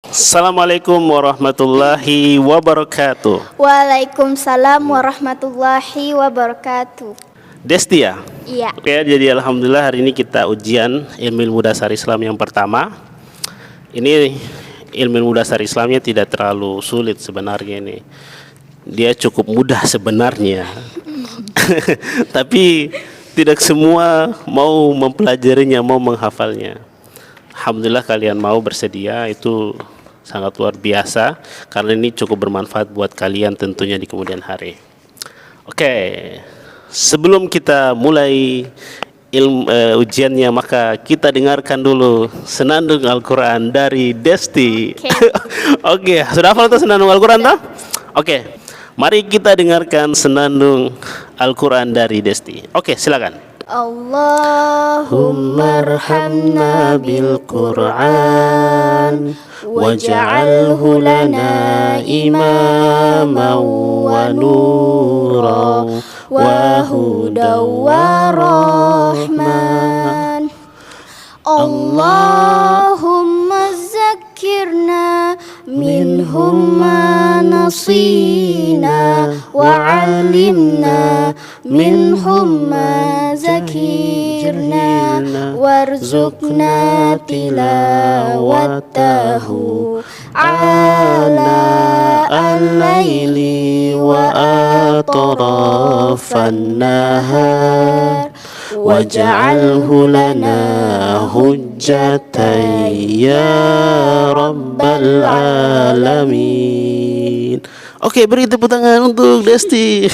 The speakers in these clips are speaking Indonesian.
Assalamualaikum warahmatullahi wabarakatuh. Waalaikumsalam warahmatullahi wabarakatuh. Desti ya? Iya. Oke, jadi alhamdulillah hari ini kita ujian ilmu dasar Islam yang pertama. Ini ilmu dasar Islamnya tidak terlalu sulit sebenarnya ini. Dia cukup mudah sebenarnya. Tapi tidak semua mau mempelajarinya, mau menghafalnya. Alhamdulillah kalian mau bersedia, itu sangat luar biasa karena ini cukup bermanfaat buat kalian tentunya di kemudian hari. Oke, sebelum kita mulai ujiannya, maka kita dengarkan dulu senandung Al-Quran dari Desti. Oke, sudah hafal tuh senandung Al-Quran tuh? Oke, mari kita dengarkan senandung Al-Quran dari Desti. Oke, silakan. Allahumma arhamna bil Qur'an waj'alhu lana imaman wa nuran wa hudan wa rahman. Allahumma zakkirna minhum ma nasina wa 'allimna minhum ma zakirna warzuqna tilawatahu ala al-laili wa atrafan nahar waj'alhu lana hujjatan ya rabbal alamin. Oke, beri tepuk tangan untuk Desti.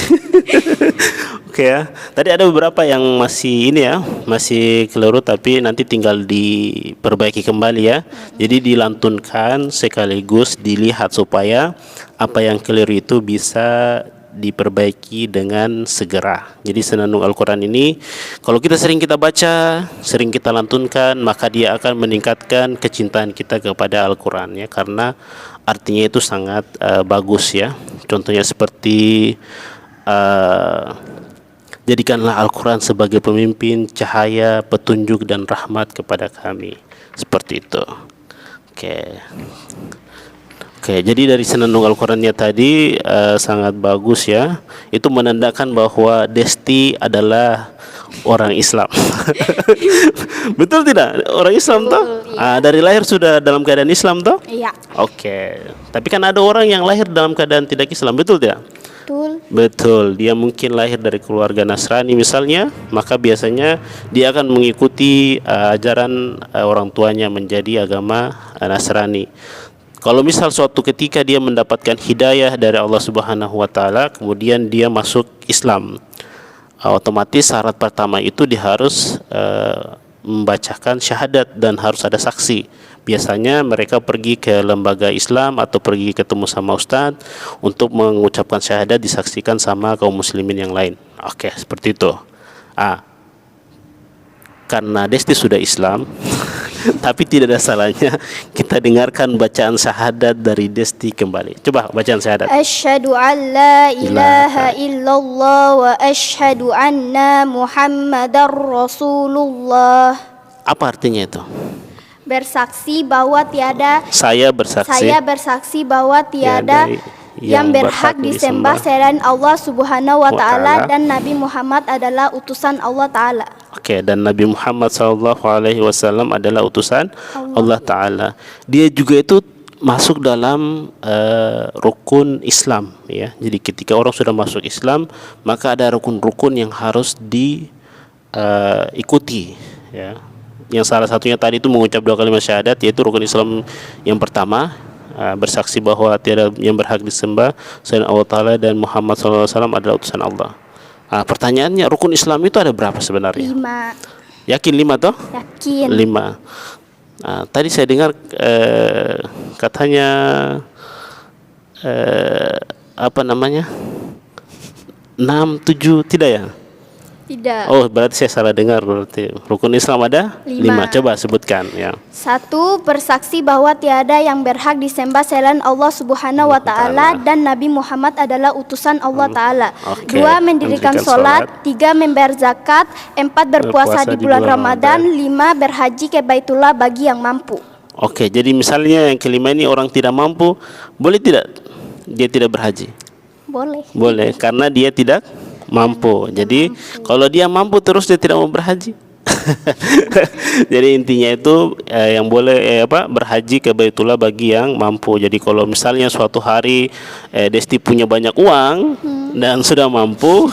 Oke ya, tadi ada beberapa yang masih ini ya, masih keliru tapi nanti tinggal diperbaiki kembali ya. Jadi dilantunkan sekaligus dilihat supaya apa yang keliru itu bisa diperbaiki dengan segera. Jadi senandung Al-Quran ini kalau kita baca, sering kita lantunkan, maka dia akan meningkatkan kecintaan kita kepada Al-Quran ya, karena artinya itu sangat bagus ya. Contohnya seperti jadikanlah Al-Quran sebagai pemimpin, cahaya, petunjuk dan rahmat kepada kami. Seperti itu. Oke, jadi dari senandung Al-Qurannya tadi sangat bagus ya. Itu menandakan bahwa Desti adalah orang Islam. Betul tidak? Orang Islam toh? Iya. Dari lahir sudah dalam keadaan Islam toh? Iya. Oke. Tapi kan ada orang yang lahir dalam keadaan tidak Islam, betul tidak? Betul. Betul, dia mungkin lahir dari keluarga Nasrani misalnya, maka biasanya dia akan mengikuti ajaran orang tuanya menjadi agama Nasrani. Kalau misal suatu ketika dia mendapatkan hidayah dari Allah Subhanahu wa taala, kemudian dia masuk Islam, otomatis syarat pertama itu dia harus membacakan syahadat dan harus ada saksi. Biasanya mereka pergi ke lembaga Islam atau pergi ketemu sama ustadz untuk mengucapkan syahadat, disaksikan sama kaum muslimin yang lain. Oke, seperti itu. Karena Desti sudah Islam, tapi tidak ada salahnya kita dengarkan bacaan syahadat dari Desti kembali. Coba bacaan syahadat. Asyhadu an la ilaha illallah wa asyhadu anna Muhammadar Rasulullah. Apa artinya itu? Bersaksi bahwa tiada Saya bersaksi bahwa tiada yang berhak disembah selain Allah Subhanahu wa taala dan Nabi Muhammad adalah utusan Allah taala. Oke, dan Nabi Muhammad SAW adalah utusan Allah taala. Dia juga itu masuk dalam rukun Islam ya. Jadi ketika orang sudah masuk Islam, maka ada rukun-rukun yang harus diikuti ya. Yang salah satunya tadi itu mengucap 2 kalimat syahadat, yaitu rukun Islam yang pertama, bersaksi bahwa tiada yang berhak disembah selain Allah Ta'ala dan Muhammad SAW adalah utusan Allah. Pertanyaannya, rukun Islam itu ada berapa sebenarnya? 5. Yakin 5 toh? Yakin. 5. Tadi saya dengar katanya apa namanya? 6, 7, tidak ya? Tidak. Oh, berarti saya salah dengar. Berarti rukun Islam ada 5. Coba sebutkan ya. 1. Bersaksi bahwa tiada yang berhak disembah selain Allah Subhanahu wa taala dan Nabi Muhammad adalah utusan Allah taala. 2. Mendirikan salat. 3. Membayar zakat. 4. Berpuasa di bulan Ramadan. 5. Berhaji ke Baitullah bagi yang mampu. Oke, jadi misalnya yang kelima ini orang tidak mampu, boleh tidak dia tidak berhaji? Boleh. Boleh, karena dia tidak mampu. Jadi kalau dia mampu terus dia tidak mau berhaji. Jadi intinya itu yang boleh berhaji ke Baitullah bagi yang mampu. Jadi kalau misalnya suatu hari Desti punya banyak uang dan sudah mampu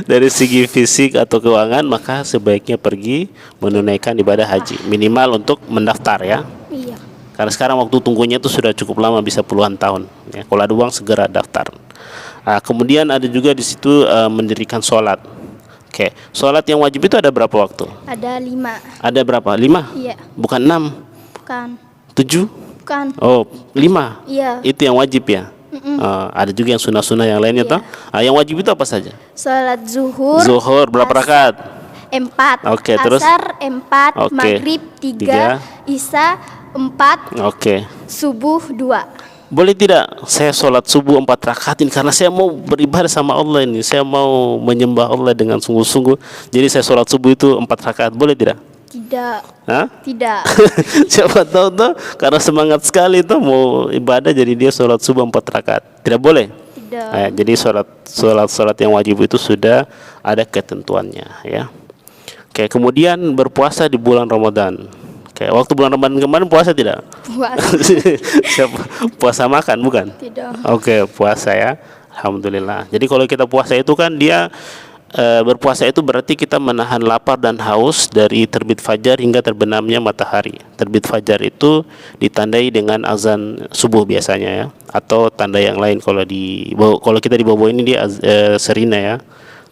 dari segi fisik atau keuangan, maka sebaiknya pergi menunaikan ibadah haji minimal untuk mendaftar ya. Iya. Karena sekarang waktu tunggunya itu sudah cukup lama, bisa puluhan tahun. Ya, kalau ada uang segera daftar. Kemudian ada juga di situ mendirikan sholat. Oke, sholat yang wajib itu ada berapa waktu? Ada 5. Ada berapa? 5? Iya. Bukan 6? Bukan. 7? Bukan. Oh, 5? Iya. Itu yang wajib ya? Ada juga yang sunnah-sunnah yang lainnya toh? Yang wajib itu apa saja? Sholat zuhur. Zuhur berapa rakaat? 4. Oke, terus? Asar 4. Oke. Maghrib 3. Isya 4. Oke. Subuh 2. Boleh tidak saya sholat subuh 4 rakaatin karena saya mau beribadah sama Allah ini, saya mau menyembah Allah dengan sungguh-sungguh. Jadi saya sholat subuh itu 4 rakaat, boleh tidak? Tidak. Hah? Tidak. Siapa tahu tuh karena semangat sekali tuh mau ibadah, jadi dia sholat subuh 4 rakaat. Tidak boleh? Tidak. Jadi sholat yang wajib itu sudah ada ketentuannya ya. Oke, kemudian berpuasa di bulan Ramadan. Oke, waktu bulan Ramadan kemarin puasa tidak? Puasa. Puasa makan bukan? Tidak. Oke, puasa ya. Alhamdulillah. Jadi kalau kita puasa itu kan dia berpuasa itu berarti kita menahan lapar dan haus dari terbit fajar hingga terbenamnya matahari. Terbit fajar itu ditandai dengan azan subuh biasanya ya, atau tanda yang lain kalau kita di Bobo ini dia serina ya.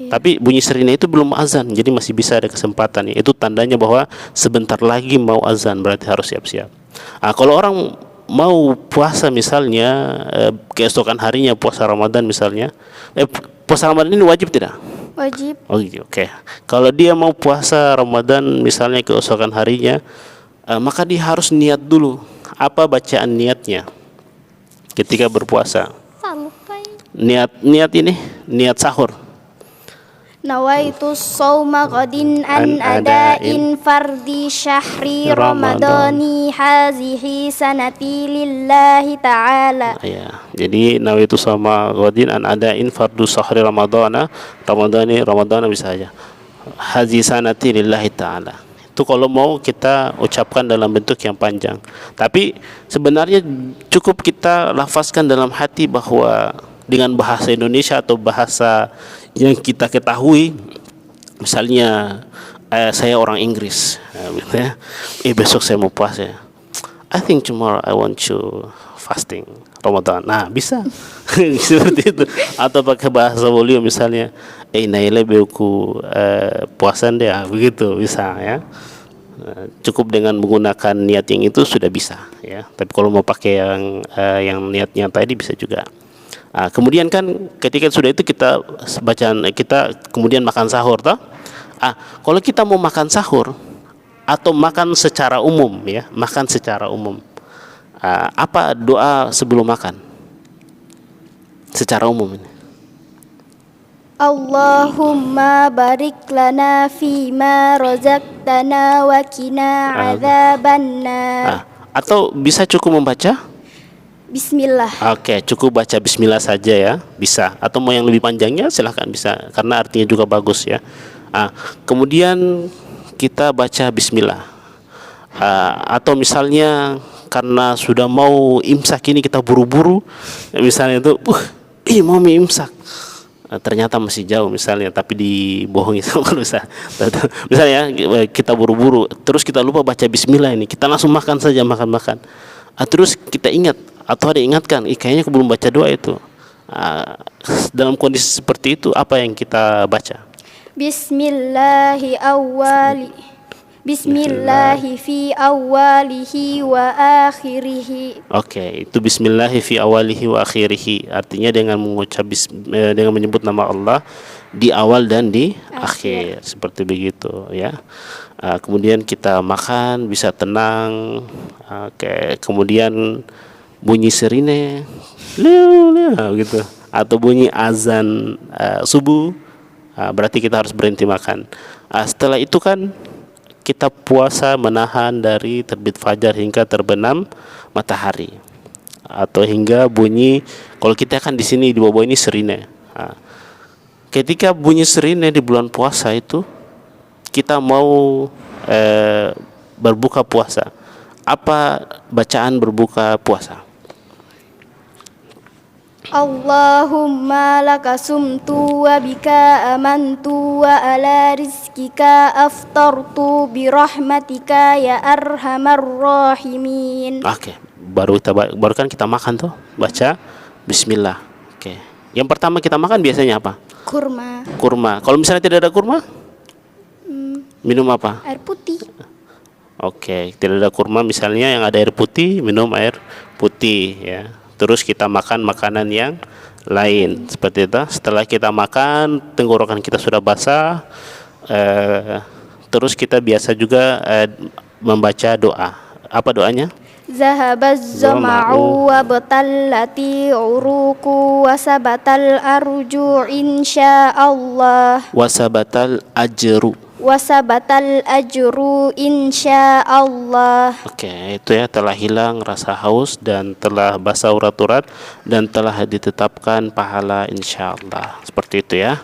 Tapi bunyi serina itu belum azan, jadi masih bisa ada kesempatan ya. Itu tandanya bahwa sebentar lagi mau azan, berarti harus siap-siap. Kalau orang mau puasa misalnya keesokan harinya puasa Ramadan misalnya, puasa Ramadan ini wajib tidak? Wajib. Oke. Kalau dia mau puasa Ramadan misalnya keesokan harinya, maka dia harus niat dulu. Apa bacaan niatnya ketika berpuasa? Niat ini niat sahur. Nawaitu sawma qadin an adain fardi syahri ramadhani hazihi sanati lillahi ta'ala. Ya, jadi nawaitu sawma qadin an adain fardu syahri ramadhana ramadhana bisa aja. Hazihi sanati lillahi ta'ala. Itu kalau mau kita ucapkan dalam bentuk yang panjang. Tapi sebenarnya cukup kita lafazkan dalam hati bahwa dengan bahasa Indonesia atau bahasa yang kita ketahui, misalnya saya orang Inggris, besok saya mau puasa. I think tomorrow I want to fasting Ramadan. Nah, bisa seperti itu. Atau pakai bahasa Wolio misalnya, naile beku puasan deh, begitu bisa ya. Cukup dengan menggunakan niat yang itu sudah bisa ya. Tapi kalau mau pakai yang niatnya tadi bisa juga. Kemudian kan ketika sudah itu kita kemudian makan sahur toh. Kalau kita mau makan sahur atau makan secara umum ya, makan secara umum. Apa doa sebelum makan? Secara umum ini. Allahumma barik lana fima razaqtana wa qina adzabannar. Atau bisa cukup membaca Bismillah. Oke, cukup baca Bismillah saja ya, bisa. Atau mau yang lebih panjangnya silahkan bisa, karena artinya juga bagus ya. Kemudian kita baca Bismillah. Atau misalnya karena sudah mau imsak ini kita buru-buru, misalnya itu, mau imsak. Ternyata masih jauh misalnya, tapi dibohongi sama manusia. Misalnya kita buru-buru, terus kita lupa baca Bismillah ini, kita langsung makan saja, makan. Terus kita ingat atau ada ingatkan, kayaknya aku belum baca doa itu. Dalam kondisi seperti itu apa yang kita baca? Bismillahi fi awalihi wa akhirihi. Oke, itu Bismillahi fi awalihi wa akhirihi. Artinya dengan dengan menyebut nama Allah di awal dan di akhir. Seperti begitu ya. Kemudian kita makan bisa tenang. Kemudian bunyi sirine gitu, atau bunyi azan subuh, berarti kita harus berhenti makan. Setelah itu kan kita puasa menahan dari terbit fajar hingga terbenam matahari, atau hingga bunyi, kalau kita kan di sini di bawah ini sirine. Nah, ketika bunyi sirine di bulan puasa itu kita mau berbuka puasa, apa bacaan berbuka puasa? Allahumma laka sumtu wa bika amantu wa ala rizkika aftartu birahmatika ya arhamar rahimin. Oke, baru kan kita makan tuh, baca bismillah. Oke. Yang pertama kita makan biasanya apa? Kurma. Kurma. Kalau misalnya tidak ada kurma? Minum apa? Air putih. Oke, tidak ada kurma misalnya yang ada air putih, minum air putih ya. Terus kita makan makanan yang lain seperti itu. Setelah kita makan, tenggorokan kita sudah basah. Terus kita biasa juga membaca doa. Apa doanya? Zahabaz zama'u wa batallati uruku wa sabatal arju insyaallah. Wasabatal ajru. Wasabatal ajru insyaallah. Oke, itu ya, telah hilang rasa haus dan telah basah urat-urat dan telah ditetapkan pahala insyaallah. Seperti itu ya.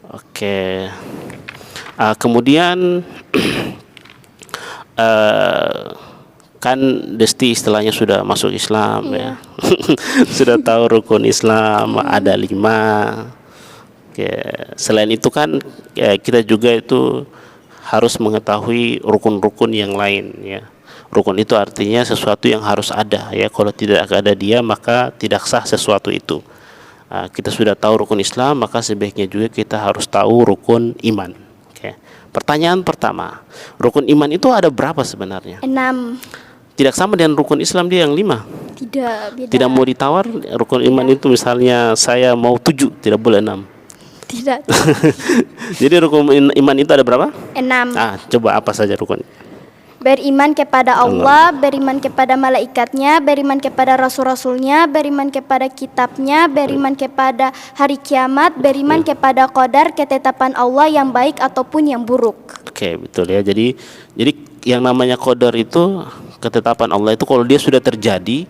Oke. Kemudian kan Desti istilahnya sudah masuk Islam ya. Sudah tahu rukun Islam ada 5. Selain itu kan kita juga itu harus mengetahui rukun-rukun yang lain ya. Rukun itu artinya sesuatu yang harus ada ya. Kalau tidak ada dia maka tidak sah sesuatu itu. Kita sudah tahu rukun Islam, maka sebaiknya juga kita harus tahu rukun iman. Pertanyaan pertama, rukun iman itu ada berapa sebenarnya? 6. Tidak sama dengan rukun Islam dia yang 5. Tidak, beda. Tidak mau ditawar rukun iman itu misalnya saya mau 7, tidak boleh 6. Tidak. Jadi rukun iman itu ada berapa? 6. Coba apa saja rukun? Beriman kepada Allah, beriman kepada malaikatnya, beriman kepada rasul-rasulnya, beriman kepada kitabnya, beriman kepada hari kiamat, beriman kepada qadar, ketetapan Allah yang baik ataupun yang buruk. Oke, betul ya. Jadi yang namanya qadar itu ketetapan Allah itu kalau dia sudah terjadi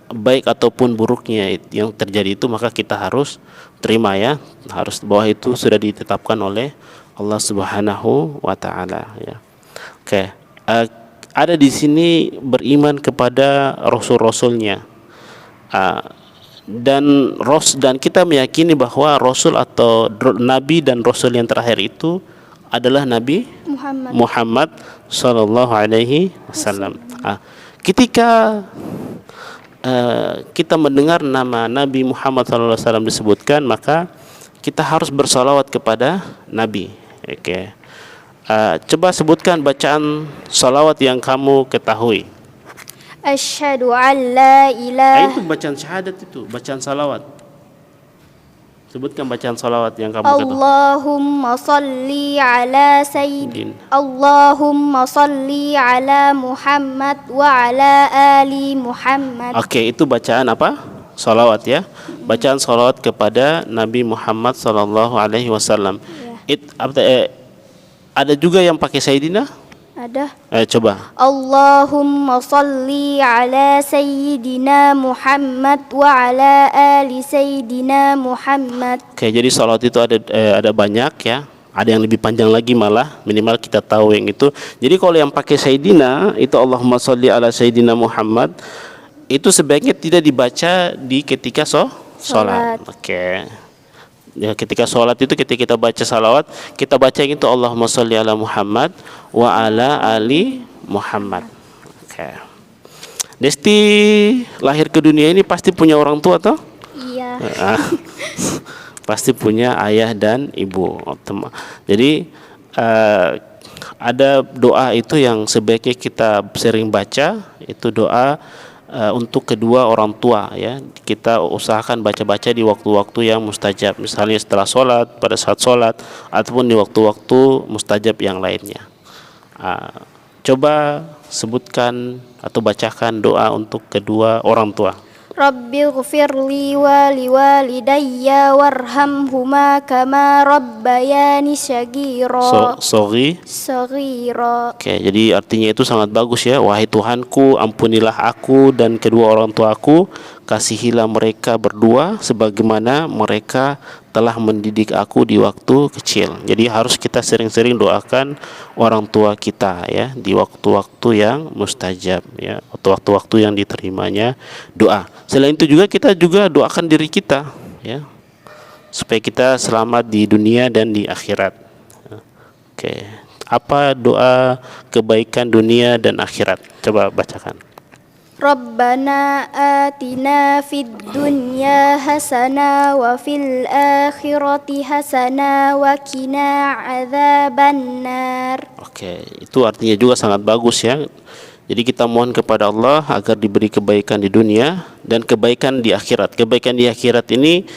baik ataupun buruknya yang terjadi itu maka kita harus terima ya, harus bahwa itu sudah ditetapkan oleh Allah Subhanahu wa taala ya. Oke. Ada di sini beriman kepada rasul-rasulnya. Dan kita meyakini bahwa rasul atau nabi dan rasul yang terakhir itu adalah Nabi Muhammad sallallahu alaihi wasallam. Ketika kita mendengar nama Nabi Muhammad SAW disebutkan, maka kita harus bersalawat kepada Nabi. Oke. Coba sebutkan bacaan salawat yang kamu ketahui. Asyhadu an la ilaha. Itu bacaan syahadat, itu bacaan salawat. Sebutkan bacaan salawat yang kamu ketahui. Allahumma salli ala sayyidina. Allahumma salli ala Muhammad wa ala ali Muhammad. Oke, itu bacaan apa? Salawat ya. Bacaan salawat kepada Nabi Muhammad sallallahu alaihi wasallam. Ada juga yang pakai sayyidina? Ada. Coba. Allahumma salli ala sayyidina Muhammad wa ala ali sayyidina Muhammad. Oke, jadi salawat itu ada banyak ya. Ada yang lebih panjang lagi malah, minimal kita tahu yang itu. Jadi kalau yang pakai sayyidina itu Allahumma salli ala sayyidina Muhammad, itu sebaiknya tidak dibaca di ketika sholat. Oke. Ya, ketika sholat itu ketika kita baca salawat, kita baca yang itu Allahumma sholli ala Muhammad wa ala ali Muhammad. Oke. Desti lahir ke dunia ini pasti punya orang tua toh? Iya. Pasti punya ayah dan ibu. Jadi ada doa itu yang sebaiknya kita sering baca, itu doa untuk kedua orang tua ya. Kita usahakan baca-baca di waktu-waktu yang mustajab, misalnya setelah sholat, pada saat sholat, ataupun di waktu-waktu mustajab yang lainnya. Coba sebutkan atau bacakan doa untuk kedua orang tua. Rabbi ghfirli wa liwalidayya warhamhuma kama rabbayani syaghira. Saghira. Oke, jadi artinya itu sangat bagus ya. Wahai Tuhanku, ampunilah aku dan kedua orang tuaku, kasihilah mereka berdua sebagaimana mereka telah mendidik aku di waktu kecil. Jadi harus kita sering-sering doakan orang tua kita ya di waktu-waktu yang mustajab ya, waktu-waktu yang diterimanya doa. Selain itu juga kita juga doakan diri kita ya, supaya kita selamat di dunia dan di akhirat. Oke, apa doa kebaikan dunia dan akhirat? Coba bacakan. Rabbana atina fid dunya hasanah wa fil akhirati hasanah wa qina adzabannar. Oke, itu artinya juga sangat bagus ya. Jadi kita mohon kepada Allah agar diberi kebaikan di dunia dan kebaikan di akhirat. Kebaikan di akhirat ini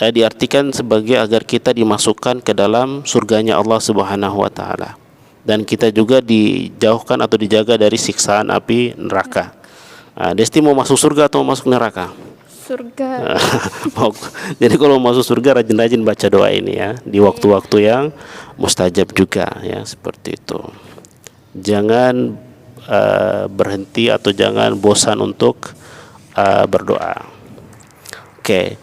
diartikan sebagai agar kita dimasukkan ke dalam surganya Allah Subhanahu wa taala. Dan kita juga dijauhkan atau dijaga dari siksaan api neraka. Desti mau masuk surga atau mau masuk neraka? Surga. Jadi kalau mau masuk surga rajin-rajin baca doa ini ya di waktu-waktu yang mustajab juga ya, seperti itu. Jangan berhenti atau jangan bosan untuk berdoa. Oke.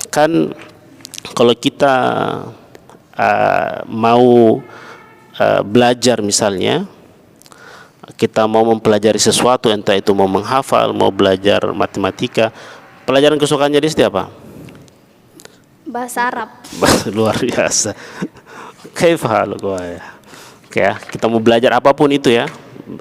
Kan kalau kita mau belajar misalnya, kita mau mempelajari sesuatu, entah itu mau menghafal, mau belajar matematika, pelajaran kesukaannya dia apa? Bahasa Arab. Luar biasa. Kaifal ya. Oke ya, kita mau belajar apapun itu ya,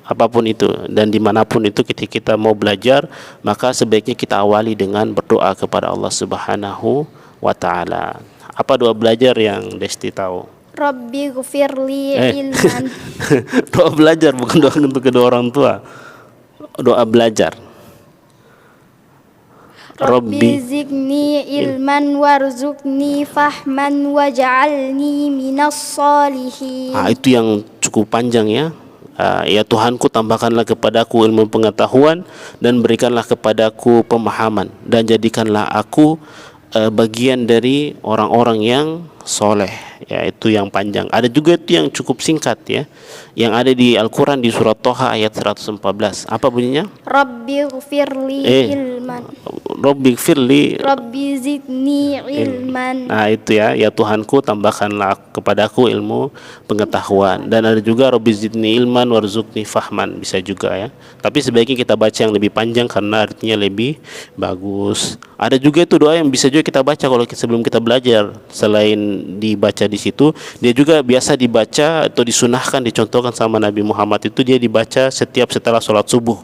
apapun itu dan dimanapun itu ketika kita mau belajar, maka sebaiknya kita awali dengan berdoa kepada Allah Subhanahu wa taala. Apa doa belajar yang Desti tahu? Rabbi ghfirli ilman. Doa belajar, bukan doa untuk kedua orang tua. Doa belajar. Rabbi zidni ilman warzuqni fahman waj'alni minas solihin. Itu yang cukup panjang ya. Ya Tuhanku, tambahkanlah kepadaku ilmu pengetahuan dan berikanlah kepadaku pemahaman dan jadikanlah aku bagian dari orang-orang yang soleh. Ya, itu yang panjang. Ada juga itu yang cukup singkat ya, yang ada di Al-Quran di surat Toha ayat 114. Apa bunyinya? Rabbi ghfirli ilman. Rabbi ghfirli. Rabbi zidni ilman. Nah itu ya, ya Tuhanku tambahkanlah kepadaku ilmu pengetahuan. Dan ada juga Rabbi zidni ilman warzuqni fahman, bisa juga ya. Tapi sebaiknya kita baca yang lebih panjang karena artinya lebih bagus. Ada juga itu doa yang bisa juga kita baca kalau sebelum kita belajar. Selain dibaca di situ, dia juga biasa dibaca atau disunahkan, dicontohkan sama Nabi Muhammad itu dia dibaca setiap setelah sholat subuh.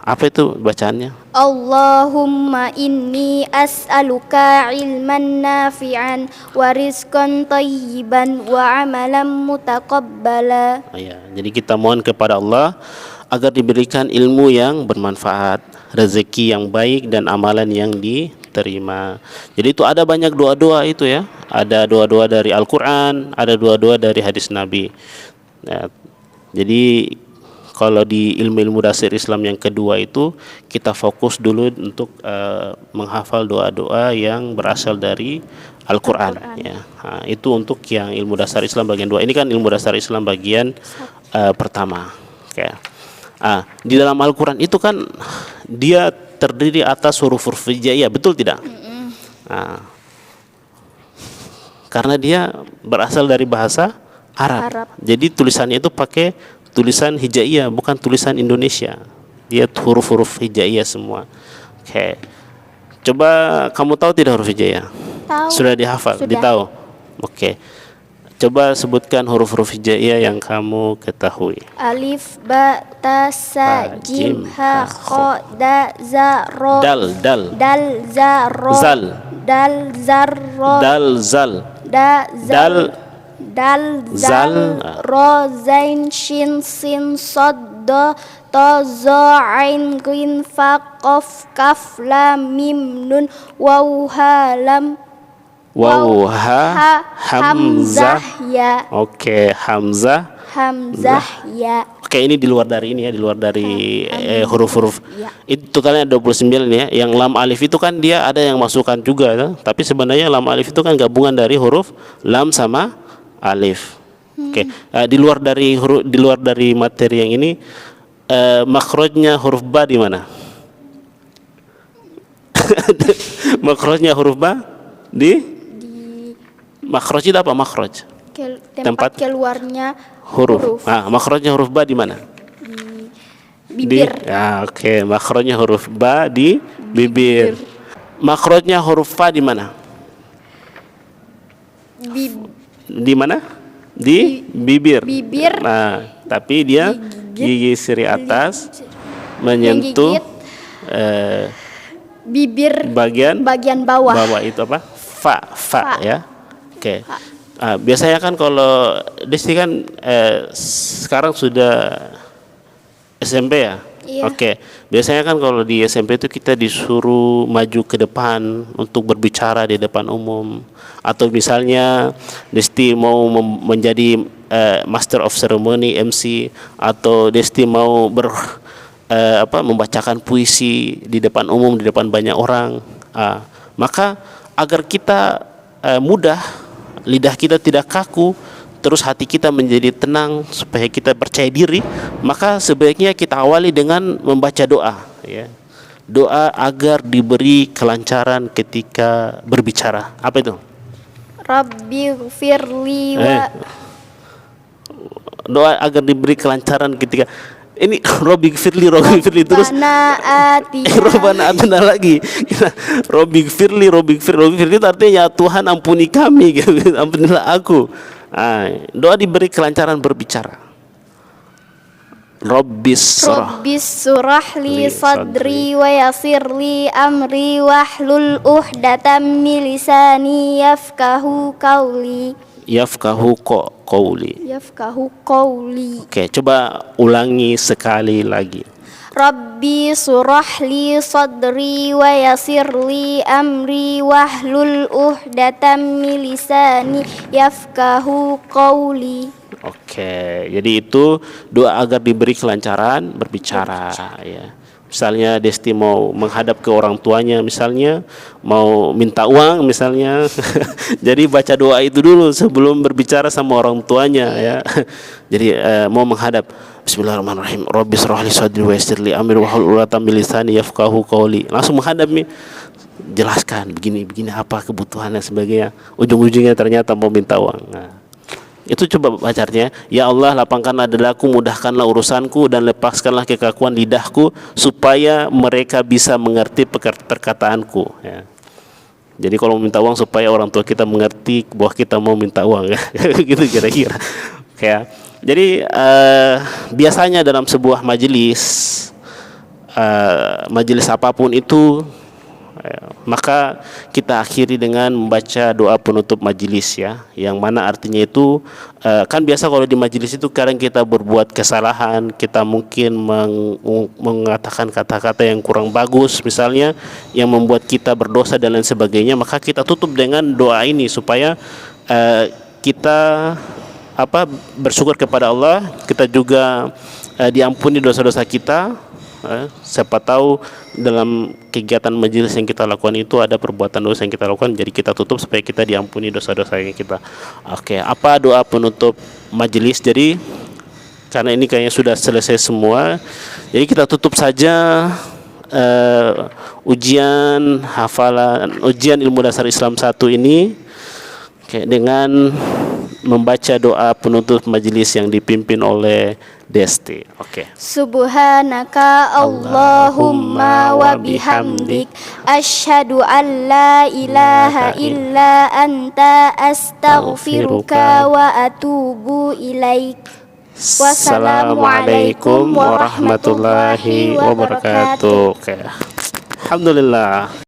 Apa itu bacaannya? Allahumma inni as'aluka ilman nafi'an wa rizqan thayyiban wa amalan mutaqabbala. Jadi kita mohon kepada Allah agar diberikan ilmu yang bermanfaat, rezeki yang baik dan amalan yang diterima. Jadi itu ada banyak doa-doa itu ya. Ada doa-doa dari Al-Quran, ada doa-doa dari hadis Nabi. Jadi kalau di ilmu-ilmu dasar Islam yang kedua itu kita fokus dulu untuk menghafal doa-doa yang berasal dari Al-Quran. Ya. Itu untuk yang ilmu dasar Islam bagian 2. Ini kan ilmu dasar Islam bagian pertama. Oke. Di dalam Al-Quran itu kan dia terdiri atas huruf-huruf hijaiyah, betul tidak? Karena dia berasal dari bahasa Arab. Jadi tulisannya itu pakai tulisan hijaiyah, bukan tulisan Indonesia. Dia huruf-huruf hijaiyah semua. Oke. Coba kamu tahu tidak huruf hijaiyah? Tahu. Sudah dihafal? Sudah. Ditahu? Oke. Coba sebutkan huruf-huruf hijaiyah yang kamu ketahui. Alif, ba, ta, sa, jim, ha, kho, da, za, ro. Dal. Dal, za, ro. Zal. Dal, zar, ro. Dal, zal. Da, zal. Dal, Zal. ro, zain, shin, sin, sod, do, to, zo, ain, ghin, fa, qof, kaf, lam, mim, nun, waw, ha, lam. Waw, ha, hamzah, ya. Oke, hamzah, Hamzah, ya. Oke, ini di luar dari ini ya, di luar dari huruf-huruf. Ya. Itu totalnya 29 ya. Yang lam alif itu kan dia ada yang masukkan juga ya. Tapi sebenarnya lam alif itu kan gabungan dari huruf lam sama alif. Oke, di luar dari materi yang ini, makhrajnya huruf ba di mana? Makhrajnya huruf ba di makhraj itu apa makhraj? Tempat keluarnya Huruf. Nah, makhrajnya huruf ba di mana? bibir. Ya, oke. Makhrajnya huruf ba di bibir. Makhrajnya huruf fa di mana? Di mana? Di bibir. Bibir. Nah, tapi dia gigi seri atas menyentuh bibir bagian bawah. Bawah itu apa? Fa. Ya. Oke. Biasanya kan kalau Desti kan sekarang sudah SMP ya. Iya. Oke. Biasanya kan kalau di SMP itu kita disuruh maju ke depan untuk berbicara di depan umum, atau misalnya Desti mau menjadi Master of Ceremony MC, atau Desti mau membacakan puisi di depan umum, di depan banyak orang. Maka agar kita mudah, lidah kita tidak kaku, terus hati kita menjadi tenang, supaya kita percaya diri, maka sebaiknya kita awali dengan membaca doa ya. Doa agar diberi kelancaran ketika berbicara. Apa itu? Rabbighfirli wa Doa agar diberi kelancaran ketika ini Rabbighfirli terus Rabbana atina lagi. Rabbighfirli itu artinya ya Tuhan ampuni kami, ampunilah aku. Doa diberi kelancaran berbicara. Rabbis surah li sadri wa yassirli amri wahlul uqdatam min lisani yafqahu qawli. Oke, coba ulangi sekali lagi. Rabbi surah li sadri wa yassirli amri wahlul uqdatam min lisani yafqahu qawli. Oke, jadi itu doa agar diberi kelancaran berbicara ya. Misalnya Desti mau menghadap ke orang tuanya, misalnya mau minta uang misalnya. Jadi baca doa itu dulu sebelum berbicara sama orang tuanya ya. Jadi mau menghadap, Bismillahirrahmanirrahim. Rabbi shrah li sadri wa yassir li amri wahlul 'uqdatam min lisani yafqahu qawli. Langsung menghadap nih. Jelaskan begini apa kebutuhan dan sebagainya. Ujung-ujungnya ternyata mau minta uang. Nah, itu coba bacanya, ya Allah lapangkanlah dadaku, mudahkanlah urusanku, dan lepaskanlah kekakuan lidahku, supaya mereka bisa mengerti perkataanku ya. Jadi kalau minta uang supaya orang tua kita mengerti bahwa kita mau minta uang ya. Gitu kira-kira ya. Jadi biasanya dalam sebuah majelis apapun itu, maka kita akhiri dengan membaca doa penutup majelis ya, yang mana artinya itu kan biasa kalau di majelis itu kadang kita berbuat kesalahan, kita mungkin mengatakan kata-kata yang kurang bagus misalnya, yang membuat kita berdosa dan lain sebagainya, maka kita tutup dengan doa ini supaya kita bersyukur kepada Allah, kita juga diampuni dosa-dosa kita. Siapa tahu dalam kegiatan majelis yang kita lakukan itu ada perbuatan dosa yang kita lakukan, jadi kita tutup supaya kita diampuni dosa-dosa yang kita. Oke, apa doa penutup majelis? Jadi karena ini kayaknya sudah selesai semua, jadi kita tutup saja ujian ilmu dasar Islam 1 ini dengan membaca doa penutup majelis yang dipimpin oleh Desti. Oke. Subhanaka Allahumma wa bihamdik asyhadu an la ilaha illa anta astaghfiruka wa atubu ilaik. Wassalamualaikum warahmatullahi wabarakatuh. Oke. Alhamdulillah.